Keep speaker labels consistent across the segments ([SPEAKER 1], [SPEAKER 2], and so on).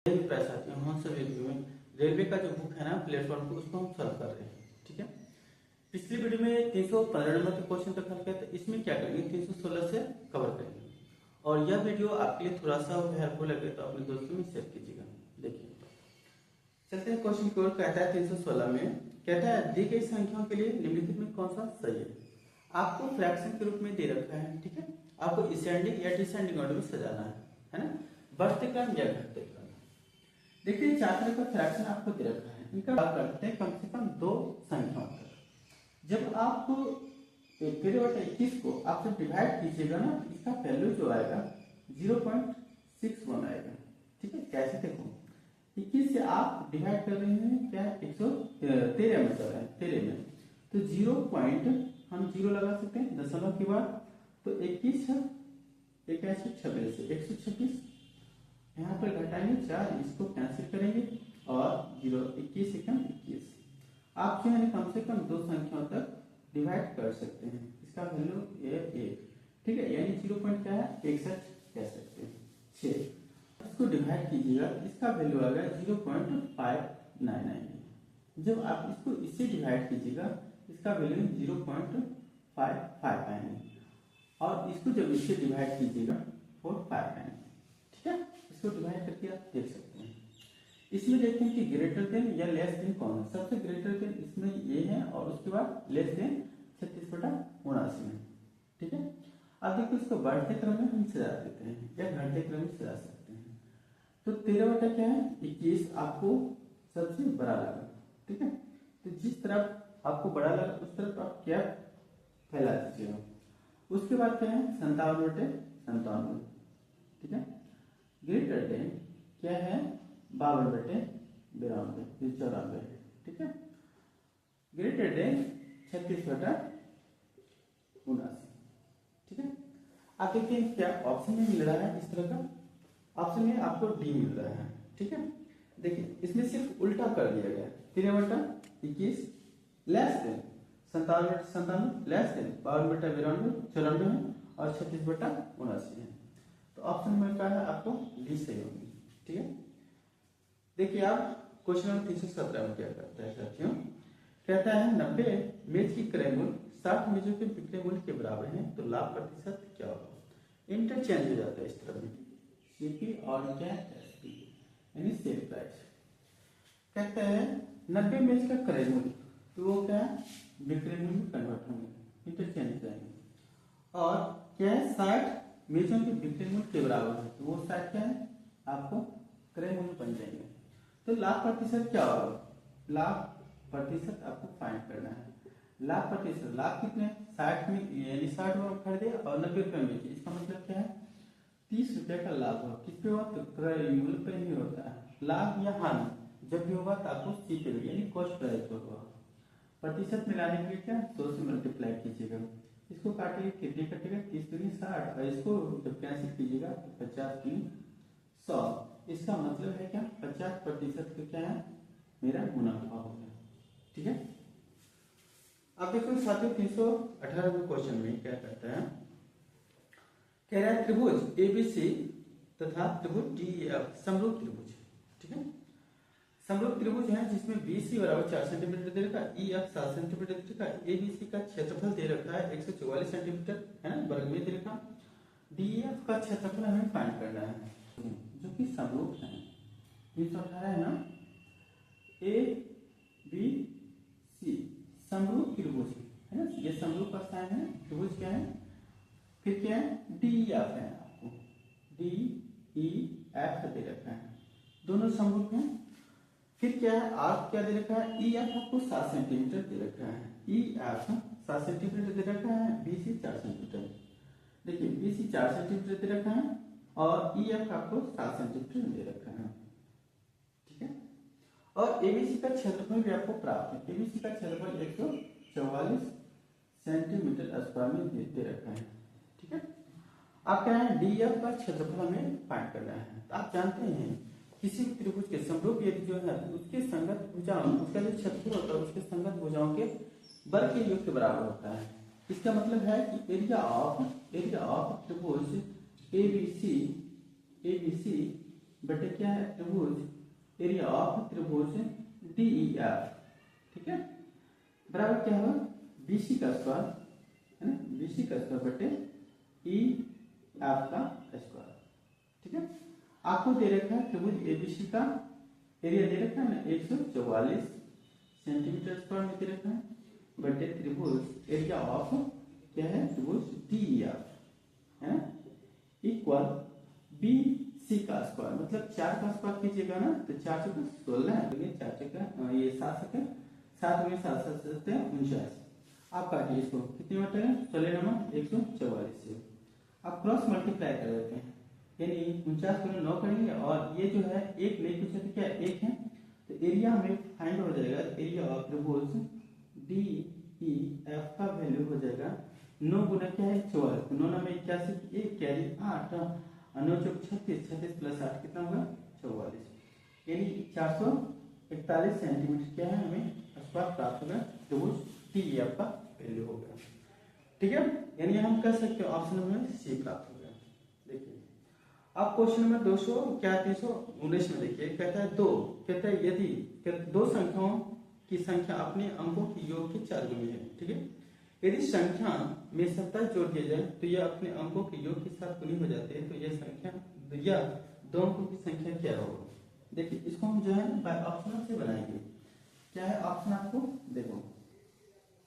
[SPEAKER 1] Railway प्रशासन हम सभी में रेलवे का जो बुक है ना प्लेटफॉर्म पे उसको हम सॉल्व कर रहे हैं। ठीक है, पिछली वीडियो में 315 नंबर के क्वेश्चन तक हल किया था। इसमें क्या करेंगे 316 से कवर करेंगे और यह वीडियो आपके लिए थोड़ा सा हेल्पफुल लगे तो अपने दोस्तों में शेयर कीजिएगा। देखिए चलते हैं क्वेश्चन की ओर। कहता है 316 में कहता है दी गई संख्याओं के लिए निम्नलिखित में कौन सा सही है। आपको फ्रैक्शन के रूप में दे रखा है। ठीक है, आपको असेंडिंग या डिसेंडिंग ऑर्डर में सजाना है ना, बढ़ते क्रम या घटते क्रम। देखिए चार तरह का फ्रैक्शन आपको दे रखा है, इनका बात करते हैं कम से कम दो संख्याओं तक। जब आप 13/21 को आप जब डिवाइड कीजिएगा ना, इसका वैल्यू जो आएगा 0.61 आएगा। ठीक है, कैसे देखो 21 से आप डिवाइड कर रहे हैं क्या 113 में कर रहे हैं 13 में, तो 0 पॉइंट हम 0 लगा सकते हैं दशमलव के बाद, तो 21 है 126 से 126 यहाँ पर घटाएंगे 4, इसको कैंसिल करेंगे और 0 21 एकम 21। आप जो है कम से कम दो संख्याओं तक डिवाइड कर सकते हैं। इसका वैल्यू ये 1। ठीक है, यानी 0 पॉइंट क्या है 61 कह सकते हैं 6। इसको डिवाइड कीजिएगा, इसका वैल्यू आएगा 0.599। जब आप इसको इससे डिवाइड कीजिएगा, इसका वैल्यू 0.55 आएंगे और इसको जब इससे डिवाइड कीजिएगा 45 आएंगे। ठीक है, इसको डिवाइड करके आप देख सकते हैं। इसमें देखते हैं कि ग्रेटर देन या लेस देन कौन है। सबसे ग्रेटर देन इसमें ये है और उसके बाद लेस देन 36/79 में। ठीक है, अब देखो इसको बढ़ते क्रम में हम सजा देते हैं या घटते क्रम में सजा सकते हैं। तो 13 क्या है 21 आपको सबसे बड़ा लगा। ठीक है, तो जिस तरफ आपको बड़ा लगा उस तरफ आप क्या फैला दीजिएगा। उसके बाद क्या है 57/97। ठीक है, ग्रेटर देन क्या है 52/92 94। ठीक है, ग्रेटर देन 36/79। ठीक है, आप देखिए क्या ऑप्शन में मिल रहा है। इस तरह का ऑप्शन में आपको डी मिल रहा है। ठीक है, देखिए इसमें सिर्फ उल्टा कर दिया गया 13/21 लेस देन 57/97 लेस देन 52/92 है और 36/79 है। तो ऑप्शन में क्या है आपको डी सही होगी। ठीक है, देखिए आप क्वेश्चन नंबर 317 में क्या करता है साथियों। कहता है 90 मेज की क्रय मूल्य 60 मेजों के बिक्री मूल्य के बराबर है, तो लाभ प्रतिशत क्या होगा। इंटरचेंज हो जाता है इस तरह में सीपी और क्या एसपी यानी सेल प्राइस। कहता है 90 मेज का क्रय मूल्य, तो वो क्या है बिक्री मूल्य में कन्वर्ट होंगे, इंटरचेंज हो जाएंगे। और क्या है 60 मेजों के बिक्री मूल्य के बराबर है, तो वो 60 क्या है आपको क्रय मूल्य बन जाएंगे। तो लाभ प्रतिशत क्या होगा, लाभ प्रतिशत आपको फाइंड करना है। लाभ प्रतिशत, लाभ कितने 60 में यानी 60 में खरीदे और 90 रुपए में, इसका मतलब क्या है 30 रुपए का लाभ होगा। किस पे होगा तो क्रय मूल्य पे नहीं होता है। लाभ या हानि जब भी होगा तो आपको सी पे यानी कॉस्ट प्राइस पर होगा। प्रतिशत मिलाने के लिए क्या 100 से मल्टीप्लाई कीजिएगा, इसको काटिए कितने कटेगा 30 दूनी 60 और इसको जब कैंसिल कीजिएगा तो 50 दूनी 100। इसका मतलब है क्या 50% का क्या है मेरा मुनाफा हो गया। ठीक है, अब देखो साथियों 318 क्वेश्चन में क्या कहता है। कह रहा है त्रिभुज एबीसी तथा त्रिभुज डीईएफ समरूप त्रिभुज। ठीक है, समरूप त्रिभुज है जिसमें बीसी बराबर 4 सेंटीमीटर दे रखा है, ईएफ 7 सेंटीमीटर दे रखा है, एबीसी का क्षेत्रफल दे रखा है 144 सेंटीमीटर है ना वर्ग में दे रखा। डीईएफ का क्षेत्रफल हमें फाइंड करना है जो कि समरूप है। 318 है ना, ए बी सी समरूप त्रिभुज है ना, ये समरूप का साइन है। त्रिभुज क्या है फिर क्या है डीईएफ है, आपको डीईएफ दे रखा है, दोनों समरूप हैं। फिर क्या है आर्क क्या दे रखा है, ईएफ आपको 7 सेंटीमीटर दे रखा है, ईएफ 7 सेंटीमीटर दे रखा है, बीसी 4 सेंटीमीटर। देखिए बीसी 4 सेंटीमीटर दे रखा है और ईएफ आपको 7 सेंटीमीटर दे रखा है। ठीक है, और एबीसी का क्षेत्रफल भी आपको प्राप्त है। एबीसी का क्षेत्रफल 144 सेंटीमीटर स्क्वायर में दे रखा है। ठीक है, आप क्या है डीएफ का क्षेत्रफल हमें फाइंड करना है। तो आप जानते हैं किसी त्रिभुज के समरूप यदि जो है उसके संगत भुजाओं उसका जो क्षेत्रफल होता है उसके संगत भुजाओं के वर्ग के योग के बराबर होता है। इसका मतलब है कि एरिया ऑफ त्रिभुज एबीसी बटे क्या है त्रिभुज एरिया ऑफ त्रिभुज DEF, ठीक है, बराबर क्या होगा BC का स्क्वायर है ना, BC का स्क्वायर बटे EF का स्क्वायर, ठीक है। आपको दे रखा है त्रिभुज ABC का एरिया दे रखा है ना 144 सेंटीमीटर स्क्वायर में दे रखा है बटे त्रिभुज एरिया ऑफ क्या है त्रिभुज DEF है ना इक्वल BC का स्क्वायर, मतलब 4 का स्क्वायर कीजिएगा ना तो 4 चौके 16 है, 4 चौके ये 7 सके 7 में 7 7 49, आप काटिए इसको कितने बटेगा 16 नंबर 144 से आप क्रॉस मल्टीप्लाई कर देते हैं, यानी 49 को 9 करेंगे और ये जो है एक नहीं पूछा तो क्या एक है, तो एरिया हमें फाइंड हो जाएगा, एरिया ऑफ त्रिभुज DEF का वैल्यू हो जाएगा 9 गुना क्या है 44, तो 9 में 81 एक कैरी 8 और 9 चौक 36, 36 प्लस 8 कितना होगा 44, यानी 441 सेंटीमीटर क्या है हमें स्क्वायर प्राप्त होगा, त्रिभुज DEF का वैल्यू हो गया, ठीक है, यानी हम कह सकते हैं ऑप्शन नंबर C प्राप्त हो गया। देखिए अब क्वेश्चन नंबर 319 में देखिए कहता है कहता है यदि दो संख्याओं की संख्या अपने अंकों के योग के 4 गुनी है, ठीक है, यदि संख्या में 27 जोड़ दिया जाए तो यह अपने अंकों के योग के साथ गुनी हो जाते हैं, तो यह संख्या या दो अंकों की संख्या क्या होगा। देखिए इसको हम जो है बाय ऑप्शन से बनाएंगे, क्या है ऑप्शन आपको देखो,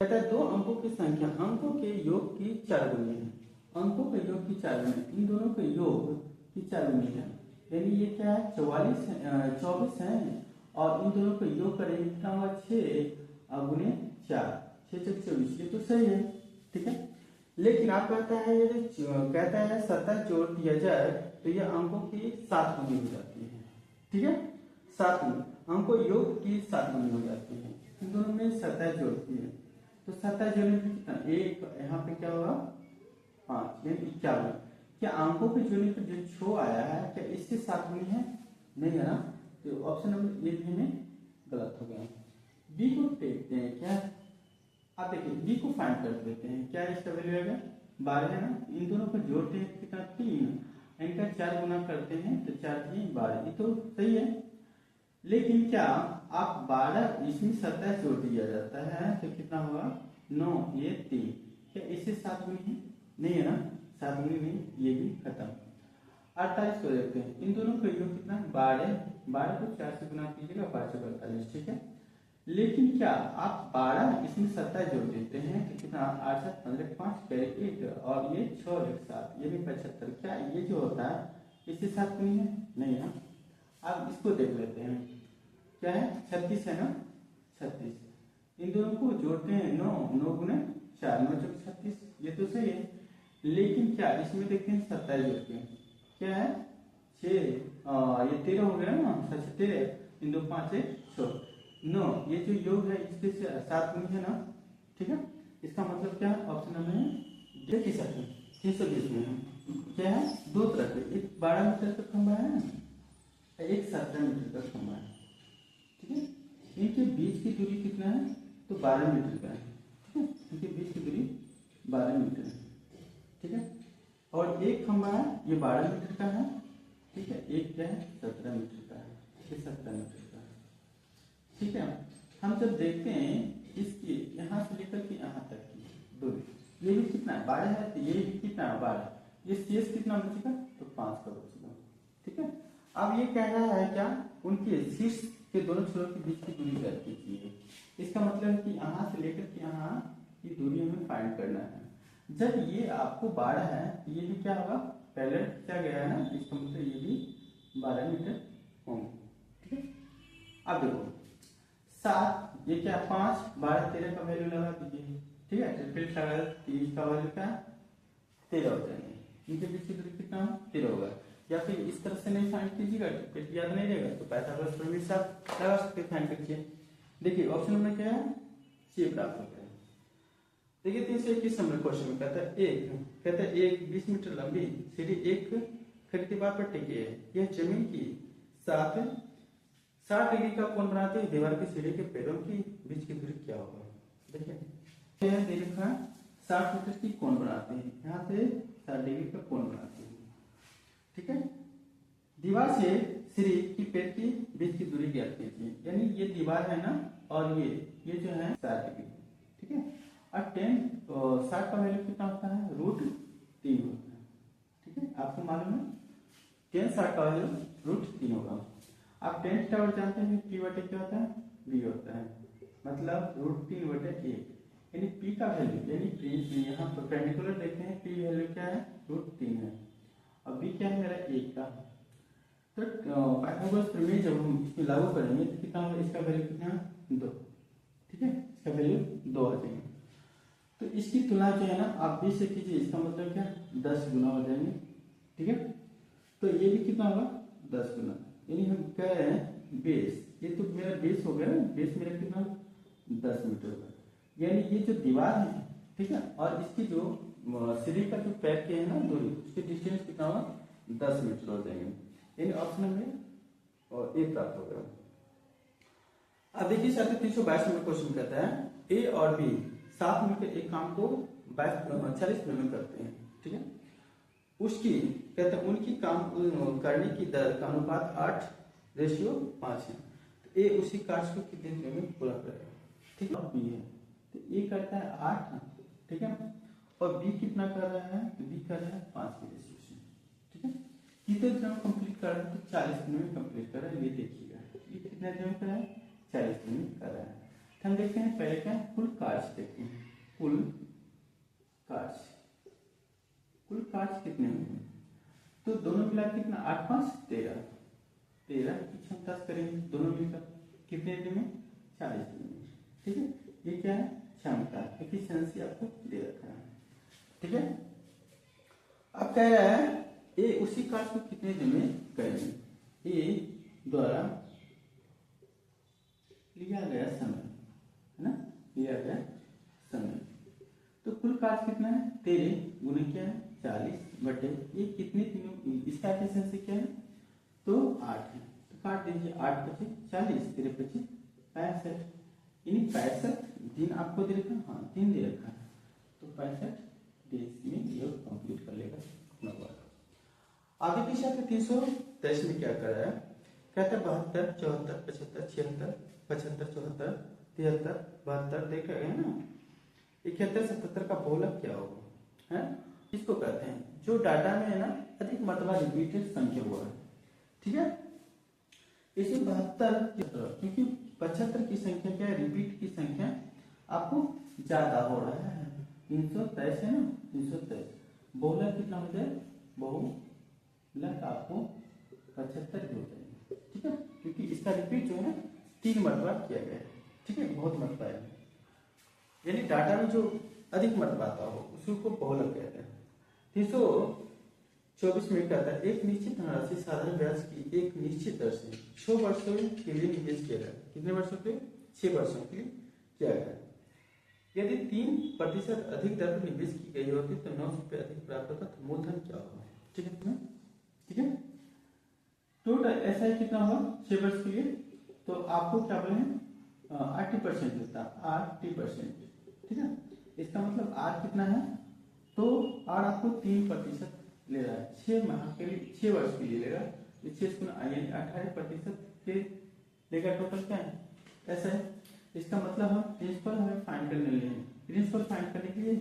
[SPEAKER 1] कहता है दो अंकों की संख्या अंकों के योग की 4 गुनी है, अंकों के योग की 4 गुनी, इन दोनों के योग की 4 गुनी है, यानी ये क्या है 24 है और इन दोनों को योग करेंगे कितना होगा 6 गुने 4 6 6 24, ये तो सही है, ठीक है, लेकिन आप कहता है यदि कहता है 27 जोड़ दिया जाए तो ये अंकों की 7 गुनी हो जाती है, ठीक है, 7 गुनी अंकों योग की 7 गुनी हो जाती है, इन दोनों में 27 जोड़ती है, तो 27 जोड़ने पर कितना एक यहाँ पे क्या होगा 5 यानी 51, क्या अंकों के जोड़ने पर जो 6 आया है क्या इसके 7 गुनी है, नहीं है ना, तो ऑप्शन नंबर ए भी में गलत हो गया। बी को देखते हैं क्या, आप देखिए बी को फाइंड कर देते हैं, क्या इसका वैल्यू आएगा 12 है ना, इन दोनों को जोड़ते हैं कितना 3, इनका 4 गुना करते हैं तो 4 3 12, ये तो सही है, लेकिन क्या आप 12 इसमें 27 जोड़ दिया जाता है तो कितना होगा 9 ये 3, क्या इससे 7 गुनी है, नहीं है ना, 7 गुनी नहीं, ये भी खत्म। 48 को देखते हैं, इन दोनों का योग कितना 12 को 4 से गुना कीजिएगा 5 48, ठीक है, लेकिन क्या आप 12 इसमें 27 जोड़ देते हैं तो कितना 8 7 15 5 कैरी 1 और ये 6 1 7 ये भी 75, क्या ये जो होता है इससे 7 गुनी है, नहीं है, अब इसको देख लेते हैं क्या है 36 है ना 36, इन दोनों को जोड़ते हैं 9 गुने 4 9 चौक 36, ये तो सही है, लेकिन क्या इसमें देखते हैं 27 जोड़ के क्या है 6 ये 13 हो गया ना, 13 इन 2 5 6 9, ये जो योग है इसके 7 गुनी है ना, ठीक है, इसका मतलब क्या है ऑप्शन नंबर है देखिए सर 320 में क्या है दो तरह के, एक 12 मीटर का खंभा है एक 17 मीटर का खंभा है, ठीक है, इनके बीच की दूरी कितना है तो 12 मीटर का है, ठीक है, इनके बीच की दूरी 12 मीटर है, ठीक है, और एक खंभा है ये 12 मीटर का है, ठीक है, एक क्या है 17 मीटर का है, ये 17 मीटर का है, ठीक है, हम जब देखते हैं इसकी यहाँ से लेकर के यहाँ तक की दूरी, ये भी कितना है 12 है, तो ये भी कितना है 12, ये शेष कितना बचेगा तो 5 का बचेगा, ठीक है, अब ये कह रहा है क्या उनके शीर्ष के दोनों छोरों के बीच की दूरी ज्ञात कीजिए, इसका मतलब है कि यहाँ से लेकर के यहाँ की दूरी हमें फाइंड करना है, जब ये आपको 12 है तो ये भी क्या होगा पहले क्या गया है ना, इसका मतलब ये भी 12 मीटर होंगे, ठीक है, अब देखो 7 ये क्या 5 12 13 का वैल्यू लगा दीजिए, ठीक है, तो फिर लगा 30 का वैल्यू क्या 13 हो जाएंगे, इनके बीच की दूरी कितना 13 होगा, या फिर इस तरह से नहीं फाइंड कीजिएगा तो फिर याद नहीं रहेगा तो पाइथागोरस प्रमेय से आप लगा सकते फाइंड कीजिए। देखिए ऑप्शन में क्या है C प्राप्त हो गया। देखिए 321 नंबर क्वेश्चन में कहता है एक 20 मीटर लंबी सीढ़ी एक खड़ी दीवार पर टिकी है, यह जमीन की 60 डिग्री का कोण बनाते हैं, दीवार की सीढ़ी के पैरों की बीच की दूरी क्या होगा। देखिए यह दे रखा 60 मीटर की कोण बनाते हैं, यहाँ से 60 डिग्री का कोण बनाते हैं, ठीक है, दीवार से सिरे की पैर की बीच की दूरी ज्ञात कीजिए। यानी ये दीवार है ना, और ये जो है 60 डिग्री, ठीक है। और टेन 60 का वैल्यू कितना होता है, √3 होता है, ठीक है। आपको मालूम है टेन 60 का वैल्यू √3 होगा। आप टेन टावर जानते हैं, पी बटे क्या होता है, बी होता है, मतलब √3/1। यानी पी का वैल्यू, यानी यहाँ परपेंडिकुलर देखते हैं, पी वैल्यू क्या है, √3 है, और बी क्या है मेरा 1 का। तो पाइथागोरस प्रमेय जब हम इसमें लागू करेंगे तो कितना होगा, इसका वैल्यू कितना, 2, ठीक है, इसका वैल्यू 2 आ जाएंगे। तो इसकी तुलना जो है ना आप 20 से कीजिए, इसका मतलब क्या, 10 गुना हो जाएंगे, ठीक है। तो ये भी कितना होगा, 10 गुना। यानी हम कह रहे हैं बेस, ये तो मेरा बेस हो गया ना, बेस मेरा कितना 10 मीटर होगा। यानी ये जो दीवार है, ठीक है, और इसकी जो सीढ़ी का जो पैर के है ना दूरी, उसके डिस्टेंस कितना होगा, 10 मीटर हो जाएंगे। यानी ऑप्शन में और ए प्राप्त हो गया। अब देखिए साथियों 322 नंबर क्वेश्चन कहता है ए और बी साथ मिलकर एक काम को 40 मिनट में करते हैं, ठीक है। उसकी कहते हैं उनकी काम करने की दर का अनुपात 8:5 है। तो ए उसी कार्य को कितने दिनों में पूरा करेगा, ठीक है। बी है तो ए करता है 8, ठीक है, और बी कितना कर रहा है, तो बी कर रहा है 5 की रेशियो, ठीक है। कितने दिन में कंप्लीट कर रहा है, तो 40 दिन में कंप्लीट कर रहा है। ये देखिएगा ये कितने दिन में कर रहा है, 40 दिन में कर रहा है। तो हम देखते हैं पहले क्या है, कुल कार्य देखते हैं, कुल कार्य कितने में, तो दोनों मिला कितना 8 5 13 की क्षमता से करेंगे दोनों मिलकर, कितने दिन में, 40 दिन में, ठीक है। ये क्या है, क्षमता, एफिशिएंसी आपको दे रखा है, ठीक है। अब कह रहा है ए उसी कार्य को कितने दिन में करेंगे, ए द्वारा लिया गया समय, है ना, लिया गया समय। तो कुल कार्य कितना है, 13 गुने क्या है 40 बटे ये कितने दिनों, इसका एफिशिएंसी क्या है, तो 8 है। तो काट दीजिए, 8 बचे 40, 13 बचे 65, यानी 65 दिन आपको दे रखा, हाँ दिन दे रखा है, तो 65 डेज में ये कंप्लीट कर लेगा अपना वर्क। आगे की शर्त 323 में क्या कर रहा है, कहता है 72 74 75 76 75 74 73 72, देख रहे हैं ना, 71 77 का बहुलक क्या होगा, है इसको कहते हैं जो डाटा में है ना अधिक मरतबा रिपीटेड संख्या हुआ है, ठीक है। इसे 72 क्योंकि 75 की संख्या क्या है, रिपीट की संख्या आपको ज्यादा हो रहा है, 323 है ना, 323 बहुलक कितना हो जाए, बहुलक आपको 75 हो जाएगा, ठीक है, क्योंकि इसका रिपीट जो है 3 मरतबा किया गया है, ठीक है, बहुत मरतबा है। यानी डाटा में जो अधिक मरतबा आता हो उसको बहुलक कहते हैं। 324 में कहता है एक निश्चित धनराशि साधारण ब्याज की एक निश्चित दर से 6 वर्षों के लिए निवेश किया गया। कितने वर्षों के, 6 वर्षों के लिए किया गया। यदि 3% अधिक दर पर निवेश की गई होती तो 9 रुपये अधिक प्राप्त होता, तो मूलधन क्या होगा, ठीक है तुम्हें, ठीक है। टोटल ऐसा ही कितना होगा 6 वर्ष के लिए, तो आपको क्या बोले 80% होता है, 80%, ठीक है। इसका मतलब आर कितना है, तो आर आपको 3% ले रहा है, 6 माह के लिए, 6 वर्ष के लिए लेगा, 6 गुना 18% के लेगा, टोटल क्या है ऐसा है। इसका मतलब हम प्रिंसिपल हमें फाइंड करने लिए, प्रिंसिपल फाइंड करने के लिए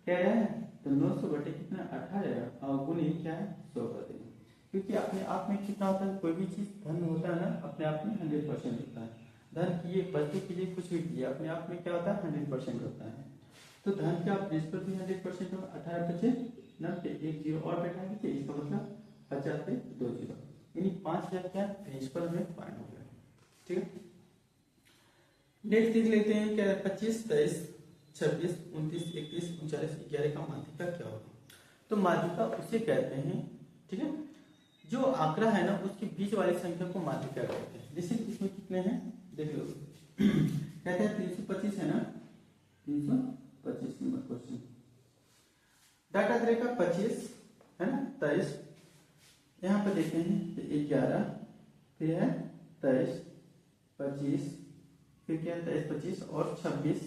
[SPEAKER 1] कह रहे हैं, तो 900 बटे कितना 18 और गुणे क्या है 100 कर देंगे, क्योंकि अपने आप में कितना होता है, कोई भी चीज धन होता है ना अपने आप में 100% होता है। धन कीजिए, वस्तु कीजिए, कुछ भी कीजिए, अपने आप में क्या होता है 100% होता है। तो धन क्या प्रिंसिपल भी 100% होगा, 18 बचे 90, एक जीरो और बैठा दीजिए, इसका मतलब 50 पे 2 जीरो, यानी 5000 क्या प्रिंसिपल में फाइंड हो गया, ठीक है। नेक्स्ट देख लेते हैं क्या, 25 23 26 29 31 39 11 का माध्यिका क्या होगा। तो माध्यिका उसे कहते हैं, ठीक है, जो आंकड़ा है ना उसके बीच वाली संख्या को माध्यिका कहते हैं। जैसे इसमें कितने हैं देख लो, कहते हैं 325 है ना, 325 नंबर क्वेश्चन, डाटा दे का 25 है ना, 23 यहाँ पे देखते हैं 11, फिर है 23 25, फिर क्या 23 25 और 26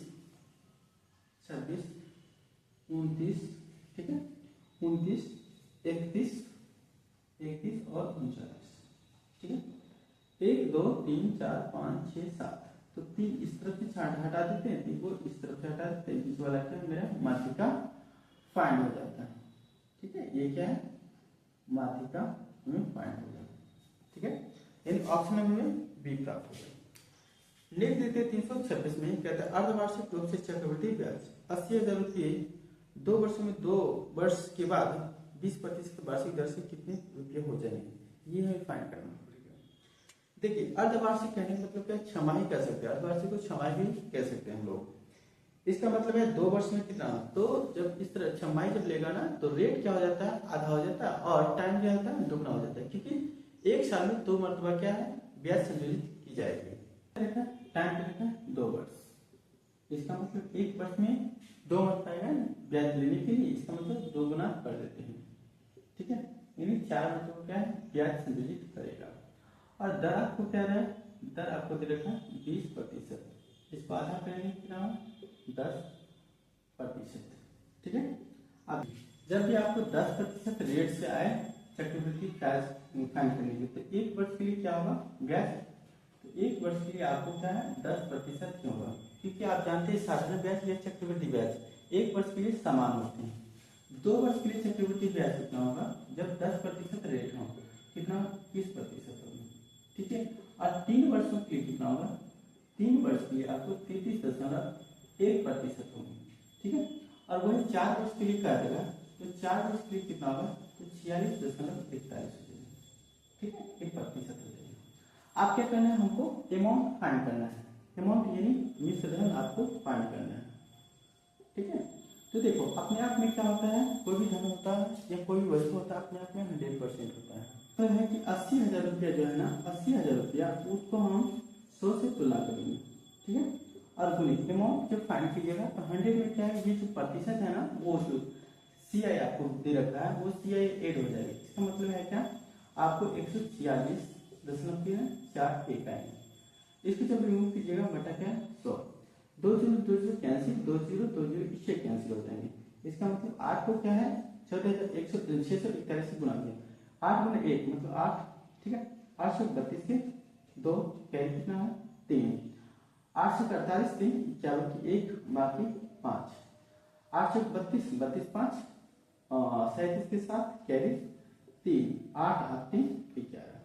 [SPEAKER 1] 29, ठीक है, 29 31 31 और 39, ठीक है। 1 2 3 4 5 6 7, तो 3 इस तरफ से हटा देते हैं, 3 को इस तरफ से हटा देते हैं, बीच वाला क्या मेरा माध्यिका फाइंड हो जाता है। ठीक है, ये क्या है, माध्यिका हमें फाइंड हो जाता है। ठीक है, इन ऑप्शन में बी प्राप्त हो गया। नेक्स्ट देते हैं 326 में, कहता है अर्धवार्षिक रूप से चक्रवृद्धि ब्याज 80,000 रुपये 2 वर्षों में 2 वर्ष के बाद 20% वार्षिक दर से कितने रुपये हो जाएंगे, ये हमें फाइंड करना पड़ेगा। देखिए अर्धवार्षिक कहने का मतलब क्या, छमाही कह सकते हैं, अर्धवार्षिक को छमाही भी कह सकते हैं हम लोग। इसका मतलब है 2 वर्ष में कितना, तो जब इस तरह छमाही जब लेगा ना तो रेट क्या हो जाता है, आधा हो जाता है, और टाइम क्या होता है, दुगना हो जाता है, क्योंकि एक साल में 2 मरतबा क्या है, ब्याज संयोजित की जाएगी। टाइम कितना है, 2 वर्ष। इसका मतलब 1 वर्ष में 2 मरतबा आएगा ब्याज लेने के लिए, इसका मतलब 2 गुना कर देते हैं। ठीक है, यानी 4 मरतबा क्या है, ब्याज संयोजित करेगा। और दर आपको क्या है, दर आपको दे रखा है 20%, इसको आधा करेंगे कितना, 10%। ठीक है, अब जब भी आपको 10% रेट से आए चक्रवृद्धि ब्याज फाइंड करने के, तो 1 वर्ष के लिए क्या होगा ब्याज, तो 1 वर्ष के लिए आपको क्या है 10% क्यों होगा, क्योंकि आप जानते हैं साधारण ब्याज या चक्रवृद्धि ब्याज 1 वर्ष के लिए समान होते हैं। 2 वर्ष के लिए चक्रवृद्धि ब्याज कितना होगा, जब 10% रेट हो कितना 30% होगा। ठीक है, और 3 वर्षों के लिए कितना होगा, 3 वर्ष के लिए आपको 33.1% होगी। ठीक है, और वही 4 वर्ष के लिए क्या देगा, तो 4 वर्ष के लिए कितना होगा, तो 46.41 हो जाएगा। ठीक है, 1% हो जाएगा। आप क्या करना है, हमको अमाउंट फाइंड करना है, अमाउंट यानी मिश्र धन आपको फाइंड करना है। ठीक है, तो देखो अपने आप में क्या होता है, कोई भी धन होता है या कोई भी वस्तु होता है अपने आप में 100% होता है। तो है कि 80,000 रुपया जो है ना, 80,000 रुपया उसको हम 100 से तुलना करेंगे। ठीक है, और गुणित अमाउंट जब फाइंड कीजिएगा तो 100 में क्या है, ये जो प्रतिशत है ना, वो CI आपको दे रखा है, वो CI ऐड हो जाएगी। इसका मतलब है क्या, आपको 146.4 आएंगे। इसको जब रिमूव कीजिएगा बटा क्या 100, 2 0 2 0 कैंसिल, 2 0 2 0 इससे कैंसिल हो जाएंगे। इसका मतलब 8 को क्या है 641 से गुणा किया, 8 गुना 1 मतलब 8। ठीक है, 832 के 2 कैरी कितना है 3, 848 3 51 की 1 बाकी 5, 832 32 5 37 के साथ कैरी 3, 8 8 3 11,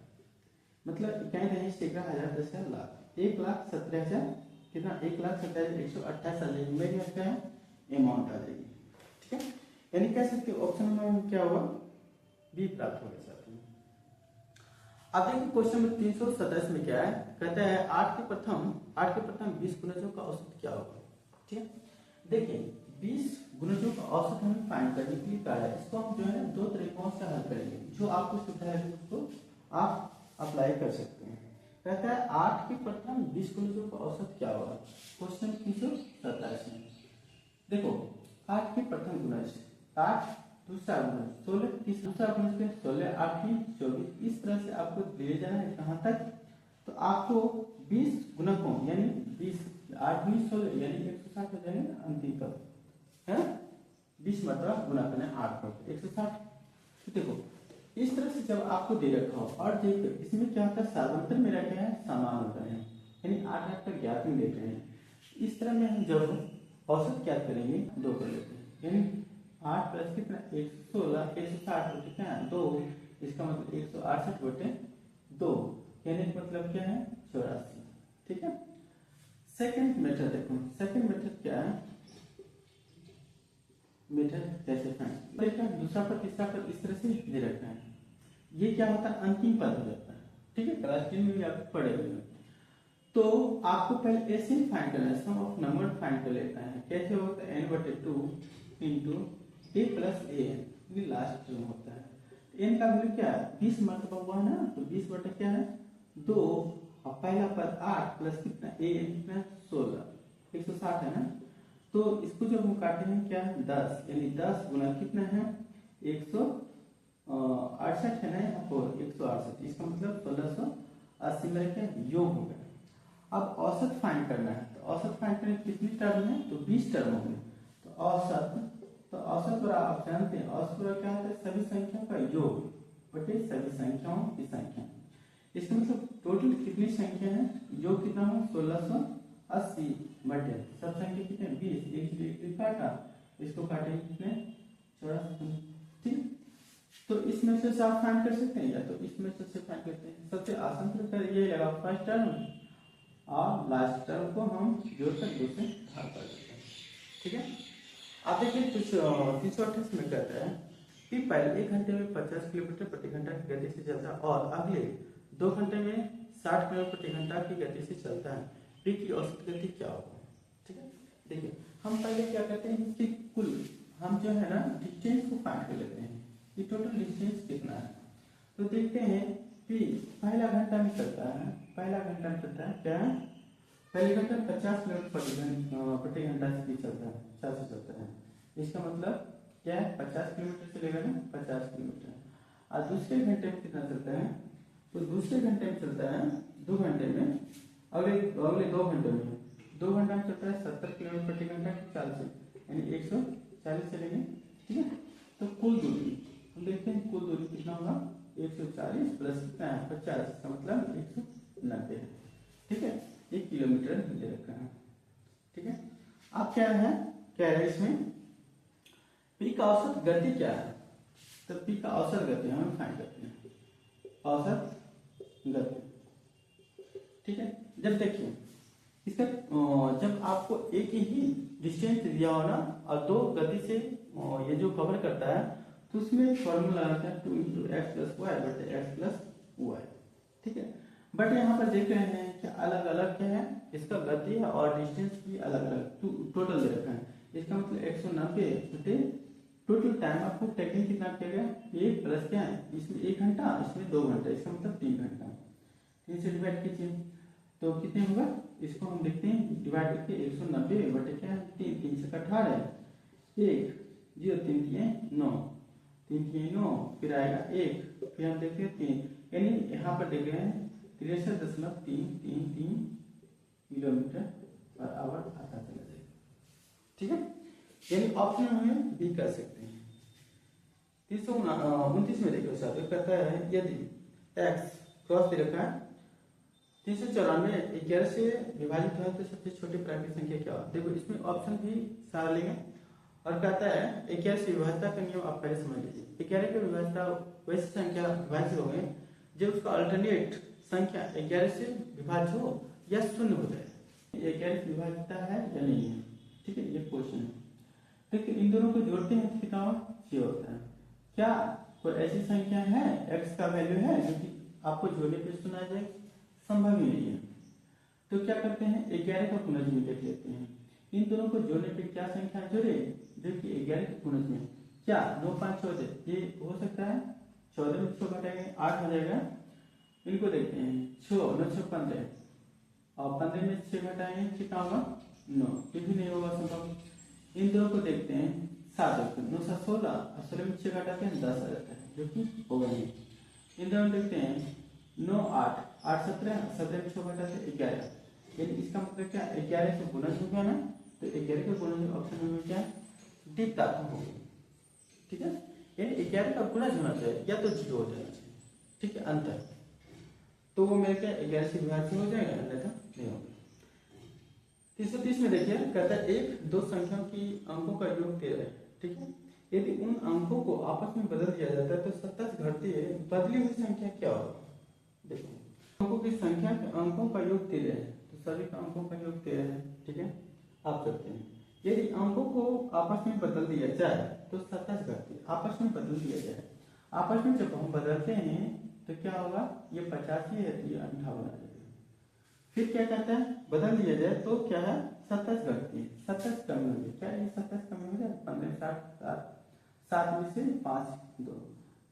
[SPEAKER 1] मतलब इकाई रहे सैकड़ा हजार 10,000 लाख 1,17,000 कितना 1,17,128 आ जाएगी, मेरी क्या है अमाउंट आ जाएगी। ठीक है, यानी कह सकते हो ऑप्शन में क्या होगा, बी प्राप्त होगा साथ में। अब देखिए क्वेश्चन नंबर 327 में क्या है, कहता है 8 के प्रथम 20 गुणजों का औसत क्या होगा। ठीक है, देखिए 20 गुणजों का औसत हमें फाइंड करने के लिए कहा है, इसको हम जो है ना 2 तरीकों से हल करेंगे, जो आपको सुविधा है उसको आप अप्लाई कर सकते हैं। कहता है 8 के प्रथम 20 गुणजों का औसत क्या होगा, क्वेश्चन 327 में देखो 8 के प्रथम गुणज 8, दूसरा गुणज 16, तीसरा गुणज 16, 8 24, इस तरह से आपको ले जाना है कहाँ तक, तो आपको 20 गुणकों यानी 20 8 20 16 यानी 160 हो जाएंगे अंतिम पद है, 20 मरतबा गुणा करना है 8 पर 160। तो देखो इस तरह से जब आपको दे रखा हो और देखो इसमें क्या होता है, साधारणतः मेरा क्या है समान होता है, यानी 8 8 तक ज्ञात में लेते हैं। इस तरह में हम जब औसत ज्ञात करेंगे 2 कर लेते हैं, यानी 8 प्लस कितना 116 160 कितना है 2, इसका मतलब 168 बटे 2 यानी मतलब क्या है 84। ठीक है, सेकंड मेथड देखो, सेकंड मेथड क्या है, मेथड कैसे फाइंड देखा, दूसरा पद तीसरा पद इस तरह से दे रखा है, ये क्या होता है अंतिम पद हो जाता है। ठीक है, क्लास 10 में भी आप पढ़े हुए हैं, तो आपको पहले ऐसे ही फाइंड करना है, सम ऑफ नंबर फाइंड कर लेता है, कैसे होता है n/2 into a plus a, ये लास्ट टर्म होता है। n का वैल्यू क्या है 20 मरतबा हुआ है ना, तो 20 बटे क्या है 2, और पहला पद 8 प्लस कितना a कितना 16 160 है ना, तो इसको जब हम काटे हैं क्या है 10, यानी 10 गुना कितना है 168 है ना यहाँ पर 168, इसका मतलब 1680 में क्या योग हो गया। अब औसत फाइंड करना है, तो औसत फाइंड करने कितनी टर्म है, तो 20 टर्म होंगे, तो औसत बड़ा आप जानते हैं औसत बड़ा क्या होता है सभी संख्याओं का योग बटे सभी संख्याओं की संख्या, इसका मतलब टोटल कितनी संख्या है, जो कितना हो 1680 बटे सब संख्या कितने 20, एक काटा, इसको काटेंगे कितने 84। ठीक, तो इसमें से आप फाइंड कर सकते हैं या तो इसमें से फाइंड करते हैं। सबसे आसान तरीका ये लगा फर्स्ट टर्म और लास्ट टर्म को हम जोड़कर दो से भाग कर देते हैं। ठीक है, आप देखिए कुछ 328 में कहता है कि पहले 1 घंटे में 50 किलोमीटर प्रति घंटा की गति से चलता है और अगले 2 घंटे में 60 किलोमीटर प्रति घंटा की गति से चलता है, पी की औसत गति क्या होगा। ठीक है, देखिए हम पहले क्या करते हैं कि कुल हम जो है ना डिस्टेंस को फाइंड कर लेते हैं कि टोटल डिस्टेंस कितना है। तो देखते हैं कि पहला घंटा में चलता है, पहला घंटा में चलता है क्या है, पहले घंटा 50 किलोमीटर प्रति घंटा से चलता है, 50 से चलता है। इसका मतलब क्या है 50 किलोमीटर चलेगा ना 50 किलोमीटर। और दूसरे घंटे में कितना चलता है, तो दूसरे घंटे में चलता है 2 घंटे में, अगले 2 घंटे में 2 घंटा में चलता है 70 किलोमीटर प्रति घंटा की चाल से, यानी 140 चलेंगे। ठीक है, तो कुल दूरी हम देखते हैं, कुल दूरी कितना होगा 140 प्लस कितना है 50, इसका मतलब 190 है। ठीक है, 1 किलोमीटर दे रखा है। ठीक है, अब क्या है इसमें पी का औसत गति क्या है, तो पी का औसत गति हम फाइंड करते हैं, औसत गति। ठीक है, जब देखिए इसका जब आपको एक ही डिस्टेंस दिया हो ना और 2 गति से ये जो कवर करता है, तो उसमें फॉर्मूला आता है 2 × x + y बटे x + y। ठीक है, बट यहाँ पर देख रहे हैं कि अलग अलग क्या है, इसका गति है और डिस्टेंस भी अलग अलग टोटल दे रखा है। इसका मतलब 190 बटे टोटल टाइम आपको टेकिंग कितना किया गया, 1 प्लस क्या है, इसमें 1 घंटा, इसमें 2 घंटा, इसका मतलब 3 घंटा। 3 से डिवाइड कीजिए तो कितने होगा, इसको हम देखते हैं डिवाइड करके 190 बटे क्या है 3, 3 से 18 1 0 3 3 9 3 3 9, फिर आएगा 1, फिर हम देखते हैं 3, यानी यहाँ पर देख रहे हैं 63.333 किलोमीटर पर आवर आता चला जाएगा। ठीक है, यानी ऑप्शन हमें बी कर सकते हैं। 329 में देखो साथ कहता है यदि x क्रॉस दे रखा है 394 11 से विभाजित है तो सबसे छोटी प्राकृतिक संख्या क्या हो। देखो इसमें ऑप्शन भी सारा लेंगे और कहता है 11 से विभाज्यता का नियम आप पहले समझ लीजिए। 11 की विभाज्यता वैसी संख्या विभाज्य हो गए जब उसका अल्टरनेट संख्या 11 से विभाज्य हो या शून्य हो जाए। 11 से विभाज्यता है या नहीं है, ठीक है, ये क्वेश्चन है। लेकिन इन दोनों को जोड़ते हैं तो कितना 6 होता है। क्या कोई ऐसी संख्या है x का वैल्यू है जो कि आपको जोड़ने पे सुना जाए, संभव ही नहीं है। तो क्या करते हैं 11 का गुणज में देख लेते हैं, इन दोनों को जोड़ने पे क्या संख्या जोड़े जो कि 11 के गुणज में क्या 9 5 14 ये हो सकता है, 14 में 6 घटाएंगे 8 हो जाएगा। इनको देखते हैं 6 9 6 15 और 15 में 6 घटाएंगे कितना होगा 9, ये भी नहीं होगा संभव। इन दोनों को देखते हैं 7 9 7 16 और 16 में 6 घटाते हैं 10 आ जाता है जो कि होगा नहीं। इन दोनों देखते हैं 9 8 8 17 17 में 6 घटाते 11, यानी इसका मतलब क्या 11 से गुणज हो गया ना, तो 11 का गुणज ऑप्शन में क्या डी प्राप्त होगा। ठीक है, यानी 11 का गुणज होना चाहिए या तो 0 हो जाना चाहिए। ठीक है, अंतर तो वो मेरे क्या 11 से विभाज्य हो जाएगा, अन्यथा नहीं होगा। 330 में देखिए कहता है 1 2 संख्याओं की अंकों का योग 13 है। ठीक है, यदि उन अंकों को आपस में बदल दिया जाता है तो 27 घटती है, बदली हुई संख्या क्या होगा। देखो अंकों की संख्या के अंकों का योग 13 है, तो सभी का अंकों का योग 13 है। ठीक है, आप करते हैं यदि अंकों को आपस में बदल दिया जाए तो 27 घटती है, आपस में बदल दिया जाए। आपस में जब हम बदलते हैं तो क्या होगा, ये 85 है तो ये 58 आ जाएगा। फिर क्या कहता है बदल दिया जाए तो क्या है 27 घटती है, 27 कम हो जाए, क्या ये 27 कम हो जाए 15 60 7 में से 5 2,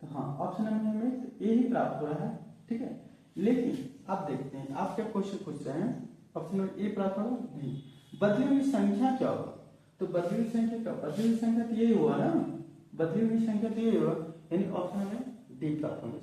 [SPEAKER 1] तो हाँ ऑप्शन नंबर में यही प्राप्त हो रहा है। ठीक है, लेकिन आप देखते हैं आप क्या क्वेश्चन पूछ रहे हैं, ऑप्शन नंबर ए प्राप्त होगा नहीं, बदली हुई संख्या क्या होगा। तो बदली हुई संख्या क्या, बदली हुई संख्या तो यही हुआ ना, बदली हुई संख्या तो यही होगा, यानी ऑप्शन में डी प्राप्त होगा।